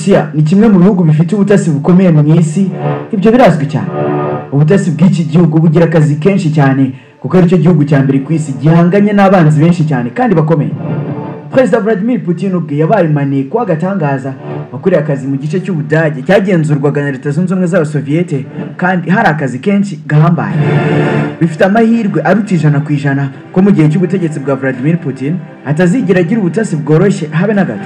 Uburusiya ni kimwe mu bihugu bifite ubutasi bukomeye mu isi, ibyo birazwi cyane. Ubutasi bw'iki gihugu bugira akazi kenshi cyane kuko ari cyo gihugu cya mbere ku isi gihanganye n'abanzi benshi cyane kandi bakomeye. Perezida Vladimir Putin ubwe yabaye maneko w'agatangaza wakoreye akazi mu gice cy'Ubudage cyagenzurwaga na Leta Zunze Ubumwe z'Abasoviyete, kandi hari akazi kenshi gahambaye. Bifite amahirwe aruta 100% ko mu gihe cy'ubutegetsi bwa Vladimir Putin atazigera agira ubutasi bworoshye habe na gato.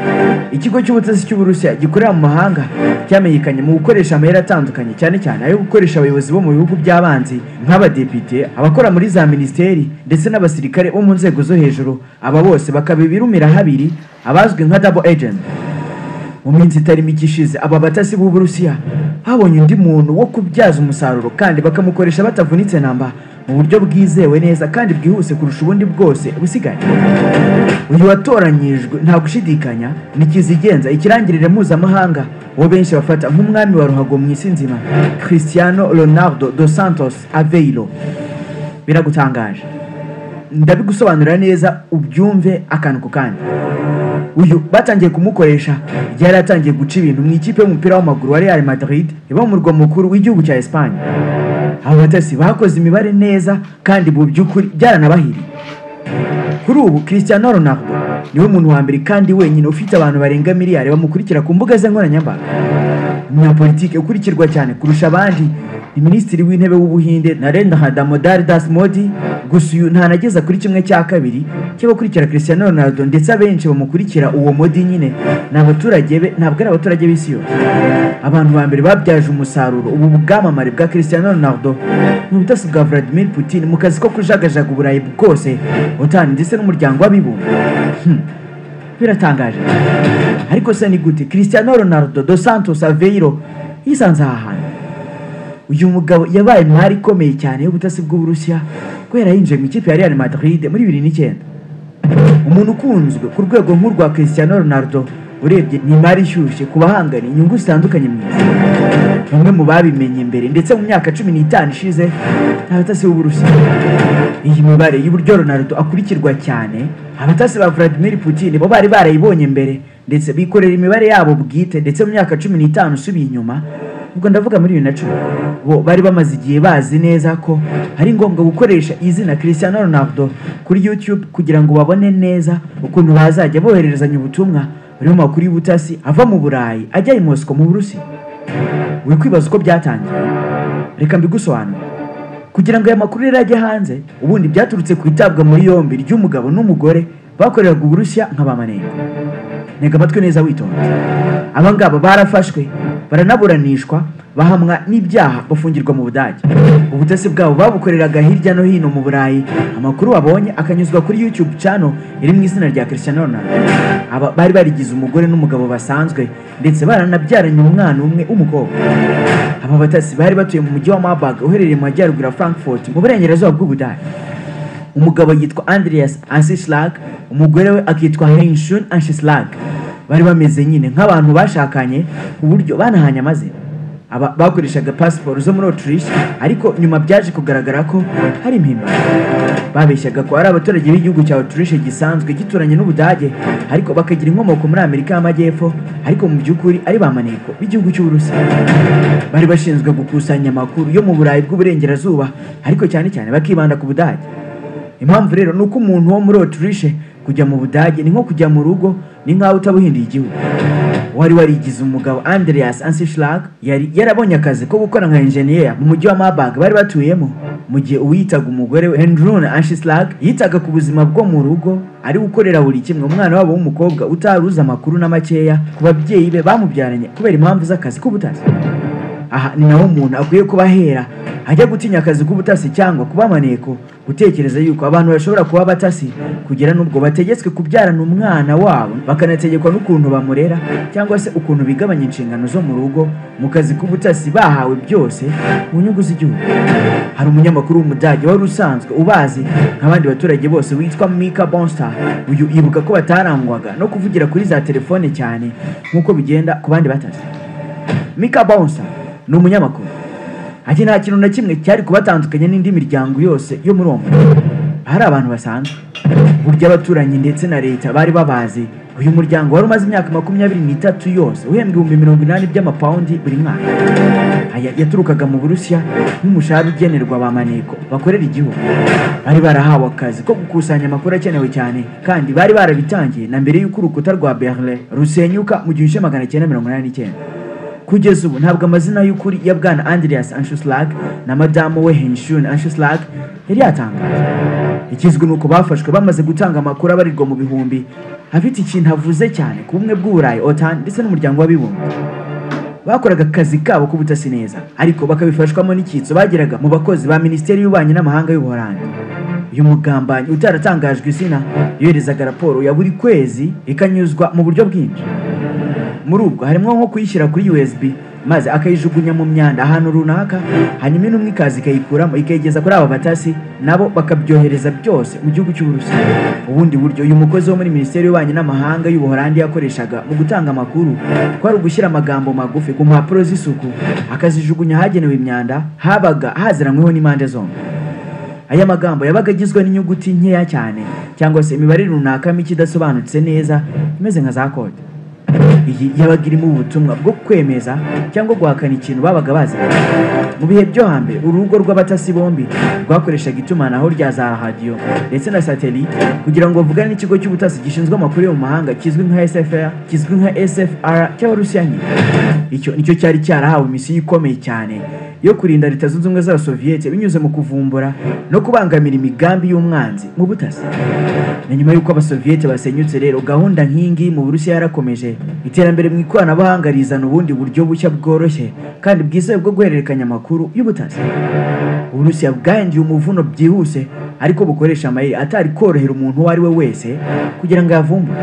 Ikigo cy'ubutasi cy'Uburusiya gikorera mu mahanga cyamenyekanye mu gukoresha amayeri atandukanye, cyane cyane ayo gukoresha abayobozi bo mu bihugu by'abanzi nk'abadepite, abakora muri za ministeri ndetse n'abasirikare bo mu nzego zo hejuru. Aba bose bakabibirumira habiri abazwi nka double agent. Mu minsi itari mike ishize aba batasi b'Uburusiya habonye undi muntu wo kubyaza umusaruro kandi bakamukoresha batavunitse namba mu buryo bwizewe neza kandi bwihuse kurusha ubundi bwose busigaye. Uyu watoranyijwe nta gushidikanya ni kizigenza ikirangirire mpuzamahanga wo benshi bafata nk'umwami wa ruhago mu isi nzima, Cristiano Ronaldo dos Santos Aveiro. Biragutangaje, ndabigusobanurira neza ubyumve akantu ku kandi. Uyu batangiye kumukoresha yari atangiye guca ibintu mu ikipe y'umupira w'amaguru wa Real Madrid iba mu murwa mukuru w'igihugu cya Espagne. Aba batasi bakoze imibare neza kandi mu by'ukuri byaranabahiriye. Kuri ubu Cristiano Ronaldo niwe muntu wa mbere kandi wenyine ufite abantu barenga miliyari bamukurikira ku mbuga ze nkoranyambaga. Umunyapolitike ukurikirwa cyane kurusha abandi ni Minisitiri w'Intebe w'Ubuhinde Narendra Damodar Das Modi. Gusa uyu ntanageza kuri 1/2 cy'abakurikira Cristiano Ronaldo, ndetse abenshi bamukurikira uwo Modi nyine n'abaturage be, ntabwo ari abaturage b'isi yose. Abantu ba mbere babyaje umusaruro ubu bwamamare bwa Cristiano Ronaldo mu butasi bwa Vladimir Putin mu kazi ko kujagajaga Uburayi bwose, OTAN ndetse n'umuryango w'abibumbye. Biratangaje. Ariko se ni gute Cristiano Ronaldo dos Santos Aveiro yisanze aha hantu? Uyu mugabo yabaye intwari ikomeye cyane y'ubutasi bw'Uburusiya kubera yinjiye mu ikipe ya Real Madrid muri 2009. Umuntu ukunzwe ku rwego nk'urwa Cristiano Ronaldo urebye ni imari ishyushye ku bahangana inyungu zitandukanye mu isi. Bamwe mu babimenye mbere ndetse mu myaka 15 ishize abatasi b'Uburusiya. Iyi mibare y'uburyo Ronaldo akurikirwa cyane, abatasi ba Vladimir Putin bo bari barayibonye mbere ndetse bikorera imibare yabo bwite, ndetse mu myaka 15 usubiye inyuma, ubwo ndavuga muri 2010, bo bari bamaze igihe bazi neza ko ari ngombwa gukoresha izina Cristiano Ronaldo kuri YouTube kugira ngo babone neza ukuntu bazajya bohererezanya ubutumwa buri mu makuru y'ubutasi ava mu Burayi ajya i Moscow mu Burusiya. Uri kwibaza uko byatangiye? Reka mbigusobanure. Kugira ngo aya makuru ajye hanze, ubundi byaturutse ku itabwa muri yombi ry'umugabo n'umugore bakoreraga Uburusiya nk'abamaneko. Nega amatwi neza witonze. Aba ngaba barafashwe baranaburanishwa bahamwa n'ibyaha bafungirwa mu Budage. Ubutasi bwabo babukoreraga hirya no hino mu Burayi, amakuru babonye akanyuzwa kuri YouTube channel iri mu izina rya Cristiano Ronaldo. Aba bari barigize umugore n'umugabo basanzwe ndetse baranabyaranye umwana umwe w'umukobwa. Aba batasi bari batuye mu mujyi wa Marburg uherereye mu majyaruguru ya Frankfurt mu burengerazuba bw'Ubudage. Umugabo yitwa Andreas Ansischlag, umugore we akitwa Heinshun Ansischlag. Bari bameze nyine nk'abantu bashakanye ku buryo banahanye amazina. Aba bakoreshaga passport zo muri Autriche, ariko nyuma byaje kugaragara ko hari impimba. Babeshyaga ko ari abaturage b'igihugu cya Autriche gisanzwe gituranye n'Ubudage, ariko bakagira inkomoko muri Amerika y'Amajyepfo, ariko mu by'ukuri ari bamaneko b'igihugu cy'Uburusiya. Bari bashinzwe gukusanya amakuru yo mu Burayi bw'uburengerazuba, ariko cyane cyane bakibanda ku Budage. Impamvu rero nuko umuntu wo muri Autriche kujya mu Budage ni nko kujya mu rugo, ni nkaho utabuhinduye igihugu. Wari warigize umugabo Andreas Ansischlag yari yarabonye akazi ko gukora nka engineer mu mujyi wa Marburg bari batuyemo, mu gihe uwitaga umugore we Heinrun Ansischlag yitaga ku buzima bwo mu rugo, ari gukorera buri kimwe umwana wabo w'umukobwa utaruza amakuru na makeya ku babyeyi be bamubyaranye kubera impamvu z'akazi k'ubutasi. Aha ni naho umuntu akwiye kubahera ajya gutinya akazi k'ubutasi cyangwa kuba maneko, gutekereza yuko abantu bashobora kuba batasi kugera n'ubwo bategetswe kubyarana umwana wabo, bakanategekwa n'ukuntu bamurera cyangwa se ukuntu bigabanya inshingano zo mu rugo mu kazi k'ubutasi bahawe byose mu nyungu z'igihugu. Hari umunyamakuru w'Umudage wari usanzwe ubazi nk'abandi baturage bose witwa Mika Bonster. Uyu yibuka ko batarangwaga no kuvugira kuri za telefone cyane nk'uko bigenda ku bandi batasi. Mika Bonster ni umunyamakuru. Ati nta kintu na kimwe cyari kubatandukanya n'indi miryango yose yo muri uwo mujyi. Hari abantu basanzwe burya abaturanyi ndetse na leta bari babazi. Uyu muryango wari umaze imyaka 23 yose uhembwa 80,000 by'amapaundi buri mwaka. Aya yaturukaga mu Burusiya nk'umushahara ugenerwa ba maneko bakorera igihugu. Bari barahawe akazi ko gukusanya amakuru akenewe cyane, kandi bari barabitangiye na mbere y'uko urukuta rwa Berlin rusenyuka mu 1989. Kugeza ubu ntabwo amazina y'ukuri ya bwana Andreas Anschlag na madamu we Henshun Anschlag yari yatangaje. Ikizwi nuko bafashwe bamaze gutanga amakuru abarirwa mu bihumbi afite ikintu avuze cyane ku bumwe bw'Uburayi, OTAN ndetse n'umuryango w'abibumbye. Bakoraga akazi kabo k'ubutasi neza, ariko bakabifashwamo n'icyitso bageraga mu bakozi ba Minisiteri y'Ububanyi n'Amahanga y'Ubuholandi. Uyu mugambanyi utaratangajwe izina yoherezaga raporo ya buri kwezi ikanyuzwa mu buryo bwinshi. Muri ubwo harimo nko kuyishyira kuri USB maze akayijugunya mu myanda ahantu runaka, hanyuma intumwa ikaza ikayikuramo ikayigeza kuri aba batasi, nabo bakabyohereza byose mu gihugu cy'Uburusiya. Ubundi buryo uyu mukozi wo muri Minisiteri y'Ububanyi n'Amahanga y'Ubuholandi yakoreshaga mu gutanga amakuru kwari ugushyira amagambo magufi ku mpapuro z'isuku akazijugunya hagenewe imyanda habaga haziranyweho n'impande zombi. Aya magambo yabaga agizwe n'inyuguti nkeya cyane cyangwa se imibare runaka mike idasobanutse neza imeze nka za kode. Iyi yabaga irimo ubutumwa bwo kwemeza cyangwa guhakana ikintu babaga bazi. Mu bihe byo hambere urugo rw'abatasi bombi rwakoreshaga itumanaho rya za radio ndetse na satellite kugira ngo bavugane n'ikigo cy'ubutasi gishinzwe amakuru yo mu mahanga kizwi nka SFR cy'Abarusiya. Icyo nicyo cyari cyarahawe misiyo ikomeye cyane yo kurinda Leta Zunze Ubumwe z'Abasoviete binyuze mu kuvumbura no kubangamira imigambi y'umwanzi mu butasi. Na nyuma y'uko Abasoviete basenyutse rero, gahunda nk'ingi mu Burusiya yarakomeje. Iterambere mu ikoranabuhanga rizana ubundi buryo bushya bworoshye kandi bwizewe bwo guhererekanya amakuru y'ubutasi. Uburusiya bwahinduye umuvuno byihuse, ariko bukoresha amayeri atari korohera umuntu uwo ari we wese kugira ngo yavumbure.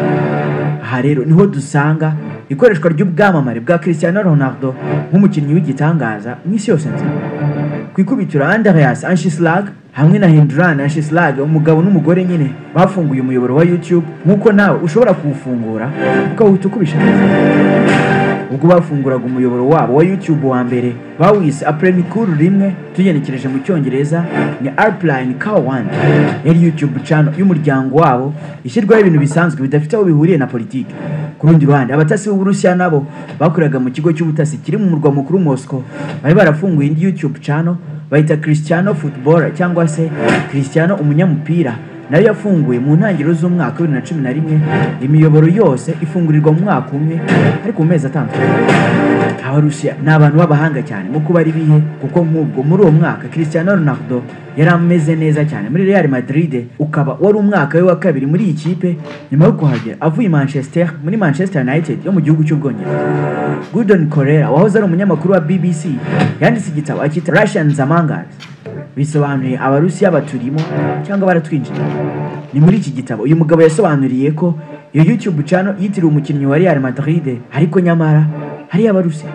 Aha rero niho dusanga ikoreshwa ry'ubwamamare bwa Cristiano Ronaldo nk'umukinnyi w'igitangaza mu isi yose nzima. Ku ikubitiro Andreas Anschlag hamwe na Henshun Anschlag, umugabo n'umugore nyine, bafunguye umuyoboro wa YouTube nk'uko nawe ushobora kuwufungura ukawuhita uko ubishaka. Ubwo bafunguraga umuyoboro wabo wa YouTube wa mbere bawise Apremikuru rimwe, tugenekereje mu Cyongereza ni Airplane K1. Yari YouTube channel y'umuryango wabo ishyirwaho ibintu bisanzwe bidafite aho bihuriye na politiki. Ku rundi ruhande abatasi b'Uburusiya nabo bakoraga mu kigo cy'ubutasi kiri mu murwa mukuru Moscow, bari barafunguye indi YouTube channel bayita Cristiano Footballer cyangwa se Cristiano umunyamupira, nayo yafunguye mu ntangiriro z'umwaka wa 2011. Imiyoboro yose ifungurirwa mu mwaka umwe ariko mu mezi atandukanye. Abarusiya ni abantu b'abahanga cyane mu kuba ari bihe, kuko nk'ubwo muri uwo mwaka Cristiano Ronaldo yari ameze neza cyane muri Real Madrid, ukaba wari umwaka we wa kabiri muri iyi kipe nyuma yo kuhagera avuye muri Manchester United yo mu gihugu cy'Ubwongereza. Gordon Corella wahoze ari umunyamakuru wa BBC yanditse igitabo akita Russians Among Us, bisobanuye Abarusiya baturimo cyangwa baratwinjiye. Ni muri iki gitabo uyu mugabo yasobanuriye ko iyo YouTube channel yitiriwe umukinnyi wa Real Madrid, ariko nyamara hari Abarusiya.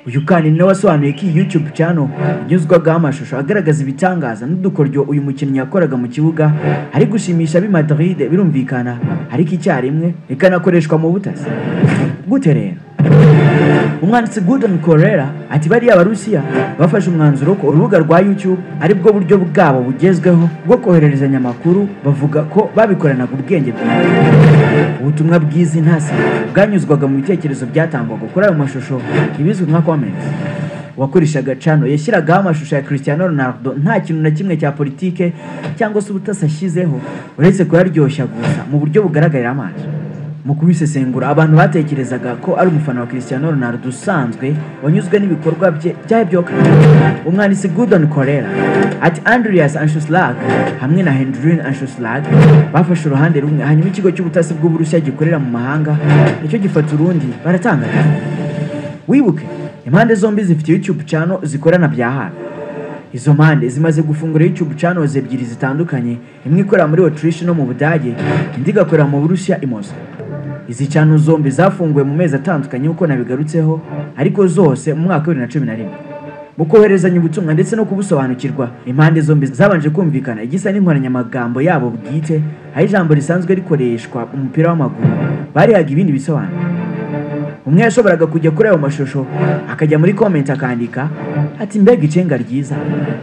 Uyu kandi nawe wasobanuye ko iyi YouTube channel inyuzwagaho amashusho agaragaza ibitangaza n'udukoryo uyu mukinnyi yakoraga mu kibuga ari gushimisha ab'i Madrid, birumvikana, ariko icyarimwe ikanakoreshwa mu butasi. Gute rero? Umwanditsi Gordon Corella ati bariya Abarusiya bafashe umwanzuro ko urubuga rwa YouTube ari bwo buryo bwabo bugezweho bwo kohererezanya amakuru. Bavuga ko babikoranaga ubwenge bwinshi. Ubutumwa bw'izi ntasi bwanyuzwaga mu bitekerezo byatangwaga kuri ayo mashusho ibizwi nka comments. Uwakoreshaga channel yashyiragaho amashusho ya Cristiano Ronaldo nta kintu na kimwe cya politike cyangwa se ubutasi ashyizeho, uretse kuyaryoshya gusa mu buryo bugaragarira amaso. Mu kubisesengura, abantu batekerezaga ko ari umufana wa Cristiano Ronaldo usanzwe wanyuzwe n'ibikorwa bye by'ibyoka. Umwanditsi Gordon Corella ati Andreas Anschlag hamwe na Henshun Anschlag bafashe uruhande rumwe, hanyuma ikigo cy'ubutasi bw'Uburusiya gikorera mu mahanga nicyo gifata urundi, baratangana. Wibuke impande zombi zifite YouTube channel zikorana bya hafi. Izo mpande zimaze gufungura YouTube channels ebyiri zitandukanye, imwe ikorera muri Autriche no mu Budage, indi igakorera mu Burusiya i Moscow. Izi channel zombi zafunguwe mu mezi atandukanye uko nabigarutseho, ariko zose mu mwaka wa 2011. Mu koherezanya ubutumwa ndetse no kubusobanukirwa, impande zombi zabanje kumvikana igisa n'inkoranyamagambo yabo bwite, aho ijambo risanzwe rikoreshwa mu mupira w'amaguru barihaga ibindi bisobanuro. umwe yashoboraga kujya kuri ayo mashusho akajya muri comment akandika ati mbega icenga ryiza,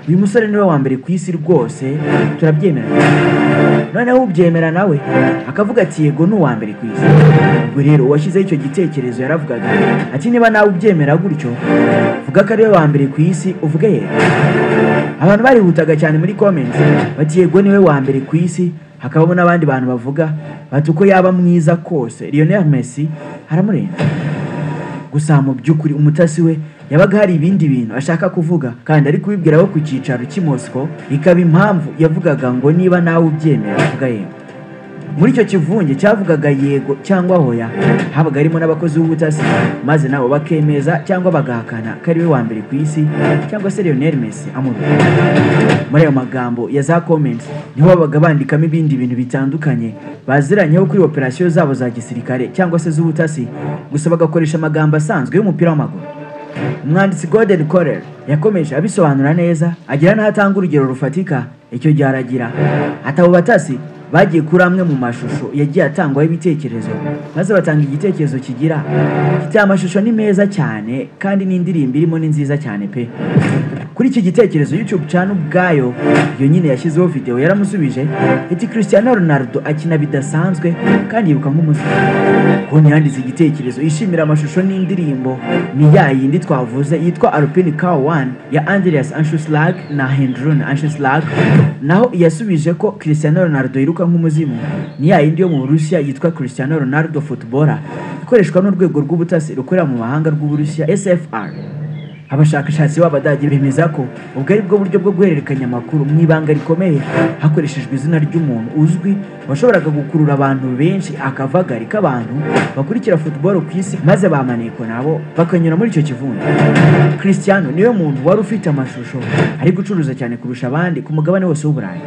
uyu musore niwe wa mbere ku isi rwose, turabyemera. Noneho ubyemera nawe akavuga ati yego ni uwa mbere ku isi. Ubwo rero uwashyizeho icyo gitekerezo yaravugaga ati niba nawe ubyemera gutyo vuga ko ariwe wa mbere ku isi, uvuge yego. Abantu barihutaga cyane muri comments bati yego niwe wa mbere ku isi. Hakabamo n'abandi bantu bavuga bati uko yaba mwiza kose Lionel Messi aramurenga. Gusa mu by'ukuri umutasi we yabaga hari ibindi bintu ashaka kuvuga kandi ari kubibwiraho ku cyicaro cy'i Moscow, ikaba impamvu yavugaga ngo niba nawe ubyemera vuga yego. Muri icyo kivunge cyavugaga yego cyangwa hoya habaga harimo n'abakozi b'ubutasi, maze nabo bakemeza cyangwa bagahakana ko ariwe wa mbere ku isi cyangwa se Lionel Messi amuruta. Muri ayo magambo ya za comments niho babaga bandikamo ibindi bintu bitandukanye baziranyeho kuri operasiyo zabo za gisirikare cyangwa se z'ubutasi, gusa bagakoresha amagambo asanzwe y'umupira w'amaguru. Umwanditsi Gordon Corell yakomeje abisobanura neza, agira n'ahatanga urugero rufatika. Icyo gihe aragira ati abo batasi bagiye kuri amwe mu mashusho yagiye atangwaho ibitekerezo, maze batanga igitekerezo kigira kiti amashusho ni meza cyane kandi n'indirimbo irimo ni nziza cyane pe. Kuri iki gitekerezo YouTube channel ubwayo iyo nyine yashyizeho video yaramusubije iti Cristiano Ronaldo akina bidasanzwe kandi yiruka nk'umusazi. Konti yanditse igitekerezo ishimira amashusho n'indirimbo ni ya yindi twavuze yitwa Alpine Car 1 ya Andreas Anschluss-Lag na Hendron Anschluss-Lag, naho yasubije ko Cristiano Ronaldo yiruka nk'umuzimu ni ya yindi yo mu Burusiya yitwa Cristiano Ronaldo Footballer ikoreshwa n'urwego rw'ubutasi rukorera mu mahanga rw'Uburusiya SFR. Abashakashatsi b'Abadage bemeza ko ubwo ari bwo buryo bwo guhererekanya amakuru mu ibanga rikomeye hakoreshejwe izina ry'umuntu uzwi washoboraga gukurura abantu benshi, akavagari k'abantu bakurikira football ku isi, maze bamaneko nabo bakanyura muri icyo kivundo. Cristiano niwe muntu wari ufite amashusho ari gucuruza cyane kurusha abandi ku mugabane wose w'Uburayi.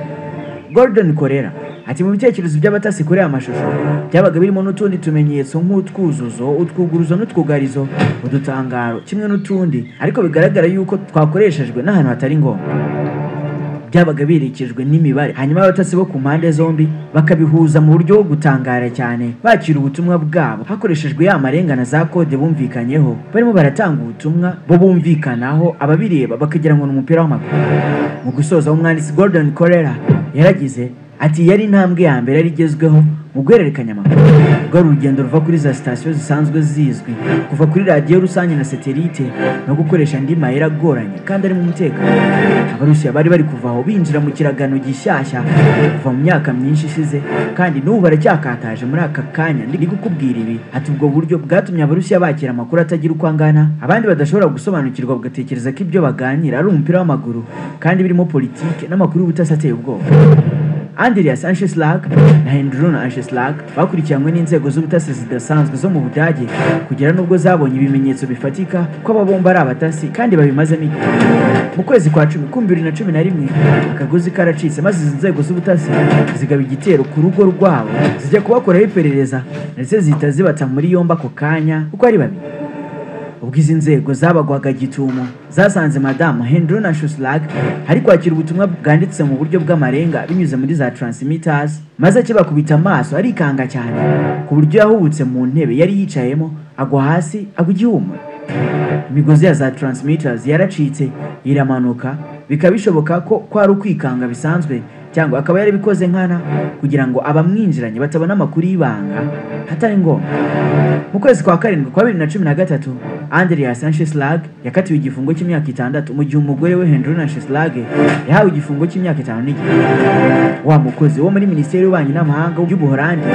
Gordon Corell ati mu bitekerezo by'abatasi kuri aya mashusho byabaga birimo n'utundi tumenyetso nk'utwuzuzo, utwuguruzo n'utwugarizo, udutangaro kimwe n'utundi, ariko bigaragara yuko twakoreshejwe n'ahantu hatari ngombwa. Byabaga birekejwe n'imibare, hanyuma abatasi bo ku mpande zombi bakabihuza mu buryo bwo gutangara cyane, bakira ubutumwa bwabo hakoreshejwe ya marengana za kode bumvikanyeho, barimo baratanga ubutumwa bo bumvikanaho, ababireba bakagira ngo ni umupira w'amaguru. Mu gusoza umwanditsi Gordon Corell yaragize ati yari intambwe ya mbere yarigezweho mu guhererekanya amakuru. Rwari urugendo ruva kuri za sitasiyo zisanzwe zizwi, kuva kuri radiyo rusange na satelite, no gukoresha andi mayeri agoranye kandi ari mu mutekano. Abarusiya bari bari kuva aho binjira mu kiragano gishyashya kuva mu myaka myinshi ishize, kandi n'ubu baracyakataje muri aka kanya ndi gukubwira ibi. Ati ubwo buryo bwatumye Abarusiya bakira amakuru atagira uko angana, abandi badashobora gusobanukirwa bagatekereza ko ibyo baganira ari umupira w'amaguru kandi birimo politike n'amakuru y'ubutasi ateye ubwoba. Andreas Anschluss-Lag na Hendron Anschluss-Lag bakurikiranywe n'inzego z'ubutasi zidasanzwe zo mu Budage kugera nubwo zabonye ibimenyetso bifatika ko aba bombi ari abatasi kandi babimazemo igihe. Mu kwezi kwa 10 2011 akagozi karacitse, maze izi nzego z'ubutasi zigaba igitero ku rugo rwabo zijya kubakoraho iperereza ndetse zihita zibata muri yombi ako kanya uko ari babiri. Ubwo izi nzego zabagwaga gitumo zasanze Madame Hendron Anschluss-Lag ari kwakira ubutumwa bwanditse mu buryo bw'amarenga binyuze muri za transmitters, maze akibakubita amaso arikanga cyane ku buryo yahubutse mu ntebe yari yicayemo agwa hasi agwa igihumuro. Imigozi ya za transmitters yaracitse iramanuka, bikaba bishoboka ko kwari ukwikanga bisanzwe cyangwa akaba yarabikoze nkana kugira ngo abamwinjiranye batabona amakuru y'ibanga hatari ngombwa. Mu kwezi kwa 7 kwa 2013 Andreas Anschluss-Lag yakatiwe igifungo cy'imyaka 6 mu gihe umugore we Hendron Anschluss-Lag yahawe igifungo cy'imyaka 5 n'igice. Wa mukozi wo muri Minisiteri y'Ububanyi n'Amahanga y'Ubuholandi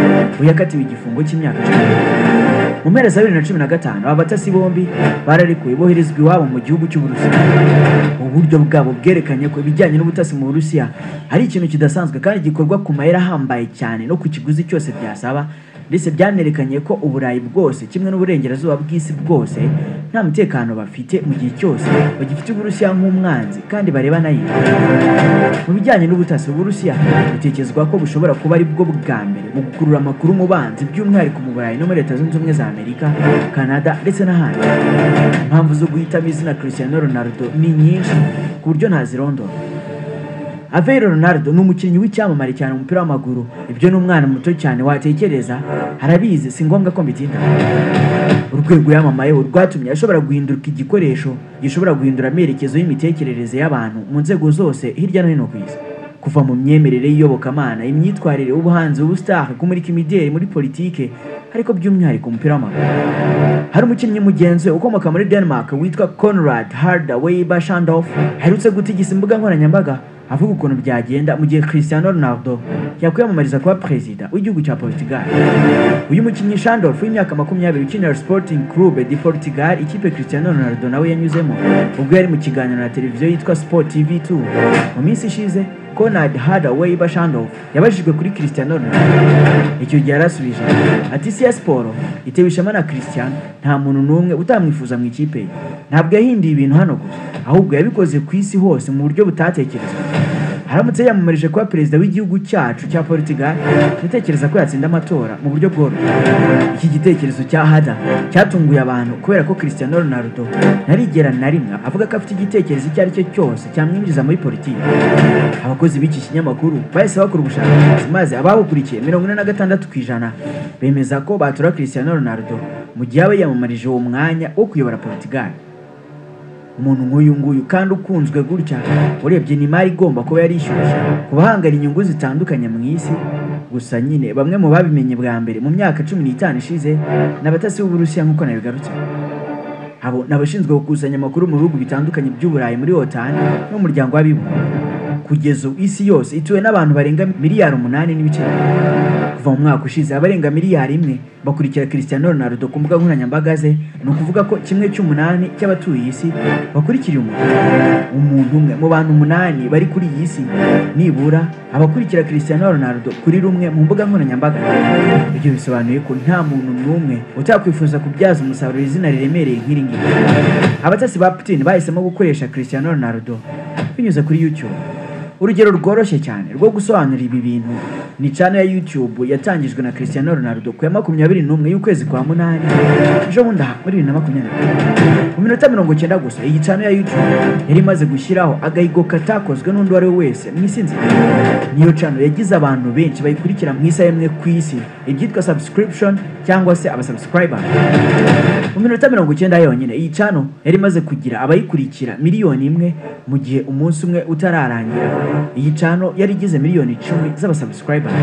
yakatiwe igifungo cy'imyaka 10. Mu mpera za 2015 abatasi bombi bararekuwe boherezwa iwabo mu gihugu cy'Uburusiya. Uburyo bwabo bwerekanye ko ibijyanye n'ubutasi mu Burusiya ari ikintu kidasanzwe kandi gikorwa ku mayeri ahambaye cyane no ku kiguzi cyose byasaba, ndetse byanerekanye ko Uburayi bwose kimwe n'uburengerazuba bw'isi bwose nta mutekano bafite mu gihe cyose bagifite Uburusiya nk'umwanzi kandi bareba nayo. Mu bijyanye n'ubutasi Uburusiya bitekerezwa ko bushobora kuba ari bwo bwa mbere mu gukurura amakuru mu banzi, by'umwihariko mu Burayi no muri Leta Zunze Ubumwe za Amerika, Canada ndetse n'ahandi. Impamvu zo guhitamo izina Cristiano Ronaldo ni nyinshi ku buryo ntazirondora. Aveiro Ronaldo ni umukinnyi w'icyamamare cyane mu mupira w'amaguru. Ibyo ni umwana muto cyane watekereza, arabizi, si ngombwa ko mbitinda. Urwego yamamayeho rwatumye ashobora guhinduka igikoresho gishobora guhindura amerekezo y'imitekerereze y'abantu mu nzego zose hirya no hino ku isi, kuva mu myemerere y'iyobokamana, imyitwarire, ubuhanzi, ubustar, kumurika imideli, muri politike, ariko by'umwihariko umupira w'amaguru. Hari umukinnyi mugenzi ukomoka muri Denmark witwa Konrad Hardaway Shandorf aherutse gutigisa imbuga nkoranyambaga avuga ukuntu byagenda mu gihe Cristiano Ronaldo yakwiyamamariza kuba perezida w'igihugu cya Portugal. Uyu mukinnyi Shandorf w'imyaka 20 ukinira Sporting Club de Portugal, ikipe Cristiano Ronaldo nawe yanyuzemo ubwo yari mu kiganiro na televiziyo yitwa Sport TV 2 mu minsi ishize. Konrad Hardaway Shandorf yabajijwe kuri Cristiano Ronaldo. Icyo gihe yarasubije ati isi ya siporo itewe ishema na Cristiano, nta muntu n'umwe utamwifuza mu ikipe ye. Ntabwo yahinduye ibintu hano gusa, ahubwo yabikoze ku isi hose mu buryo butatekerezwa. Haramutse yamamaririje kuba perezida w'igihugu cyacu cya Portugal, ndatekereza ko yatsinda amatora mu buryo bworoshye. Iki gitekerezo cya Hada cyatunguye abantu kubera ko Cristiano Ronaldo narigera na rimwe avuga ko afite igitekerezo icyo ari cyo cyose cyamwinjiza muri politiki. Abakozi b'iki kinyamakuru bahise bakora ubushakashatsi maze abawukurikiye 46% bemeza ko batora Cristiano Ronaldo mu gihe aba yamamarije uwo mwanya wo kuyobora Portugal. Umuntu nk'uyu nguyu kandi ukunzwe gutya, urebye ni imari igomba kuba yarishyushye ku bahangana inyungu zitandukanye mu isi. Gusa nyine bamwe mu babimenye bwa mbere mu myaka 15 ishize n'abatasi b'Uburusiya nk'uko nabigarutse. Abo nabashinzwe gukusanya amakuru mu bihugu bitandukanye by'Uburayi muri OTAN n'umuryango w'abibumbye. Kugeza isi yose ituwe n'abantu barenga miliyari 8 kuva mu mwaka ushize. Abarenga miliyari 1 bakurikira Cristiano Ronaldo ku mbuga nkoranyambaga ze, ni ukuvuga ko 1/8 cy'abatuye isi bakurikira umuntu umwe mu bantu 8 bari kuri iyi isi. Nibura abakurikira Cristiano Ronaldo kuri rumwe mu mbuga nkoranyambaga. Ibyo bisobanuye ko nta muntu n'umwe utakwifuza kubyaza umusaruro izina riremereye nk'iri ngiri. Abatasi ba Putin bahisemo gukoresha Cristiano Ronaldo binyuze kuri YouTube. Urugero rworoshye cyane rwo gusobanura ibi bintu ni channel ya YouTube yatangijwe na Cristiano Ronaldo ku ya 21 y'ukwezi kwa 8 ejo bundi muri 2020. Mu minota 90 gusa iyi channel ya YouTube yari imaze gushyiraho agahigo katakozwe n'undi wari wese mu isi nzima. Niyo channel yagize abantu benshi bayikurikira mu isa yemwe ku isi, ibyitwa subscription cyangwa se abasubscribers. Mu minota 90 yonyine iyi channel yari imaze kugira abayikurikira miliyoni 1 mu gihe umunsi umwe utararangira. Iyi channel yari igize miliyoni 10 z'abasubscribers.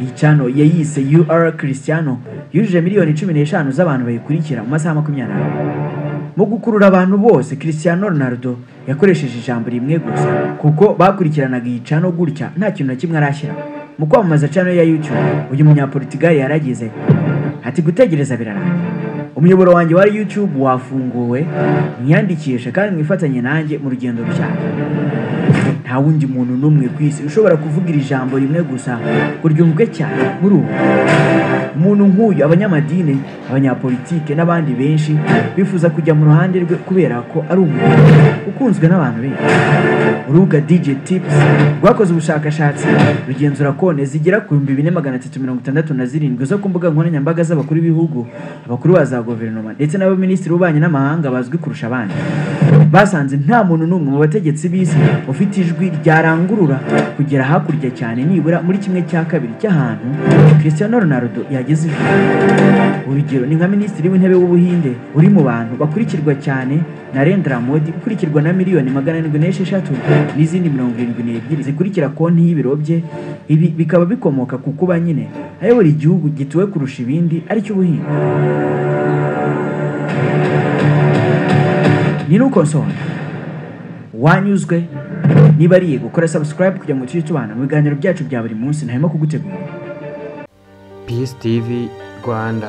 Iyi channel yayise You Are Cristiano yujuje miliyoni 15 z'abantu bayikurikira mu masaha 24. Mu gukurura abantu bose, Cristiano Ronaldo yakoresheje ijambo rimwe gusa kuko bakurikiranaga iyi channel gutya nta kintu na kimwe arashyira. Mu kwamamaza channel ya YouTube, uyu munyaportugal yaragize ati gutegereza birarangiye. Umuyoboro wanjye wa YouTube wafunguwe, mwiyandikishe kandi mwifatanye nanjye mu rugendo rushya. Nta wundi muntu n'umwe ku isi ushobora kuvugira ijambo rimwe gusa kuryumvwe cyane muri ubu. Umuntu nk'uyu abanyamadini, abanyapolitike n'abandi benshi bifuza kujya mu ruhande rwe kubera ko ari umuntu ukunzwe n'abantu benshi. Urubuga DJ Tips rwakoze ubushakashatsi rugenzura konti zigera ku 2367 zo ku mbuga nkoranyambaga z'abakuru b'ibihugu, abakuru ba za guverinoma ndetse n'abaminisitiri b'ububanyi n'amahanga bazwi kurusha abandi. Basanze nta muntu n'umwe mu bategetsi b'isi ufite ijwi ryarangurura kugera hakurya cyane nibura muri 1/2 cy'ahantu Cristiano Ronaldo yageze. Urugero ni nka minisitiri w'intebe w'Ubuhinde uri mu bantu bakurikirwa cyane Narendra Modi ukurikirwa na miliyoni 706 n'izindi 72 zikurikira konti y'ibiro bye. Ibi bikaba bikomoka ku kuba nyine ayobora igihugu gituwe kurusha ibindi ari cyo Ubuhinde. Ni nuko nsonga wanyuzwe. Niba ari gukora subscribe kugira ngo tujye tubana mu biganiro byacu bya buri munsi ntahema kugutegura. Peace TV Rwanda.